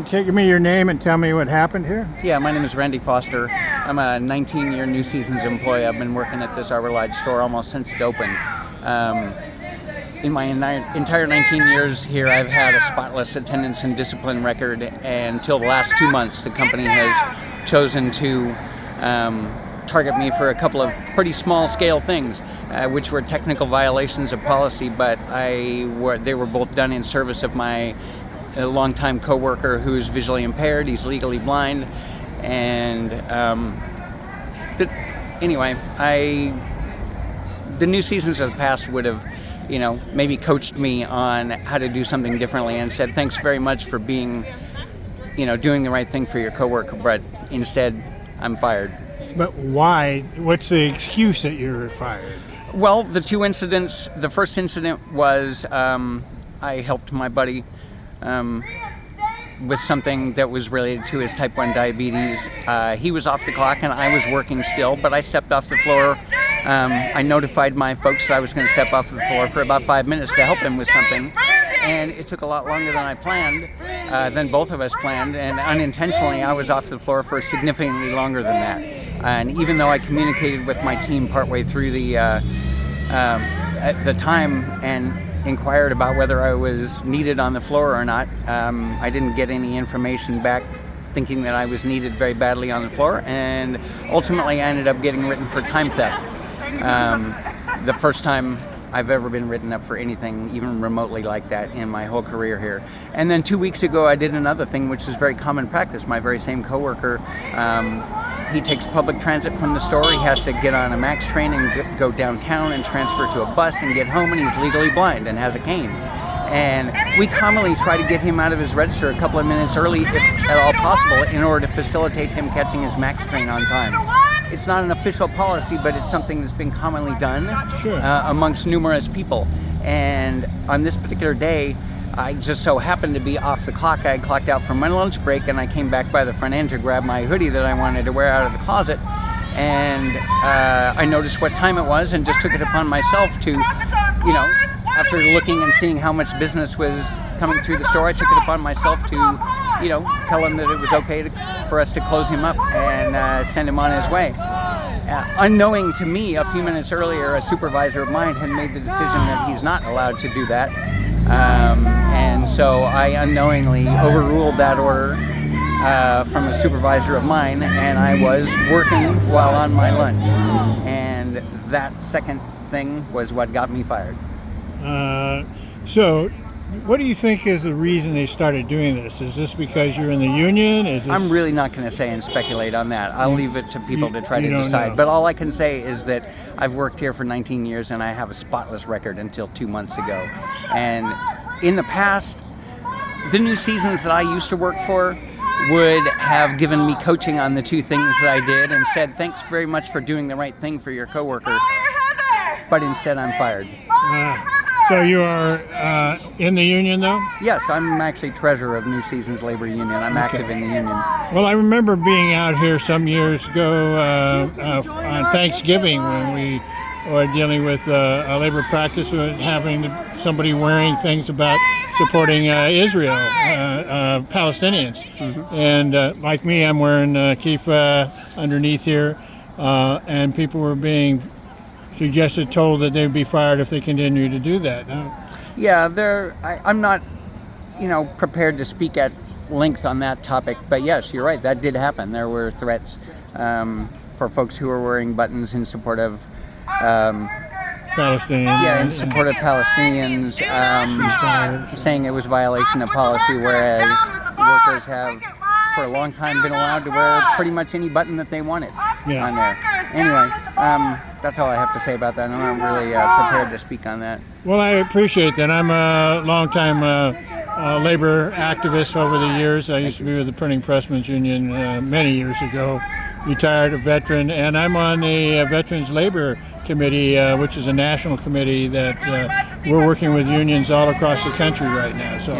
Give me your name and tell me what happened here. Yeah, my name is Randy Foster. I'm a 19-year New Seasons employee. I've been working at this Arbor Lodge store almost since it opened. In my entire 19 years here, I've had a spotless attendance and discipline record, and until the last 2 months, the company has chosen to target me for a couple of pretty small-scale things, which were technical violations of policy, but they were both done in service of my longtime coworker who's visually impaired. He's legally blind, and anyway, the New Seasons of the past would have, maybe coached me on how to do something differently and said, thanks very much for being, doing the right thing for your coworker, but instead, I'm fired. But why? What's the excuse that you're fired? Well, the two incidents, the first incident was I helped my buddy with something that was related to his type 1 diabetes. He was off the clock and I was working still, but I stepped off the floor. I notified my folks that I was going to step off the floor for about 5 minutes to help him with something, and it took a lot longer than I planned, than both of us planned, and unintentionally I was off the floor for significantly longer than that. And even though I communicated with my team partway through the time and inquired about whether I was needed on the floor or not, I didn't get any information back thinking that I was needed very badly on the floor, and ultimately I ended up getting written for time theft. The first time I've ever been written up for anything even remotely like that in my whole career here. And then 2 weeks ago I did another thing which is very common practice. My very same coworker, he takes public transit from the store. He has to get on a MAX train and go downtown and transfer to a bus and get home, and he's legally blind and has a cane. And we commonly try to get him out of his register a couple of minutes early, if at all possible, in order to facilitate him catching his MAX train on time. It's not an official policy, but it's something that's been commonly done amongst numerous people. And on this particular day, I just so happened to be off the clock. I had clocked out for my lunch break, and I came back by the front end to grab my hoodie that I wanted to wear out of the closet. And I noticed what time it was and just took it upon myself to, after looking and seeing how much business was coming through the store, I took it upon myself to, tell him that it was okay for us to close him up and send him on his way. Unknowing to me, a few minutes earlier, a supervisor of mine had made the decision that he's not allowed to do that. And so I unknowingly overruled that order from a supervisor of mine, and I was working while on my lunch. And that second thing was what got me fired. So what do you think is the reason they started doing this? Is this because you're in the union? I'm really not going to say and speculate on that. I'll leave it to people to try to decide. Know. But all I can say is that I've worked here for 19 years and I have a spotless record until 2 months ago. And in the past, the New Seasons that I used to work for would have given me coaching on the two things that I did and said, thanks very much for doing the right thing for your coworker. But instead I'm fired. So you are in the union, though? Yes, I'm actually treasurer of New Seasons Labor Union. I'm active in the union. Well, I remember being out here some years ago on Thanksgiving when we were dealing with a labor practice, having somebody wearing things about supporting Israel, Palestinians. Mm-hmm. And like me, I'm wearing kippah underneath here, and people were being told that they'd be fired if they continue to do that. Yeah, I'm not, prepared to speak at length on that topic, but yes, you're right, that did happen. There were threats for folks who were wearing buttons in support of Palestinians. Yeah, in support of Palestinians, saying it was violation of policy, whereas workers have for a long time been allowed to wear pretty much any button that they wanted on there. Anyway, that's all I have to say about that. I'm not really prepared to speak on that. Well, I appreciate that. I'm a longtime labor activist over the years. I used to be with the Printing Pressmen's Union many years ago, retired, a veteran, and I'm on the Veterans Labor Committee, which is a national committee that we're working with unions all across the country right now. So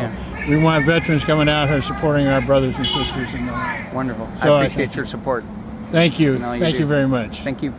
we want veterans coming out here supporting our brothers and sisters. Wonderful. So I appreciate your support. Thank you. Thank you very much. Thank you.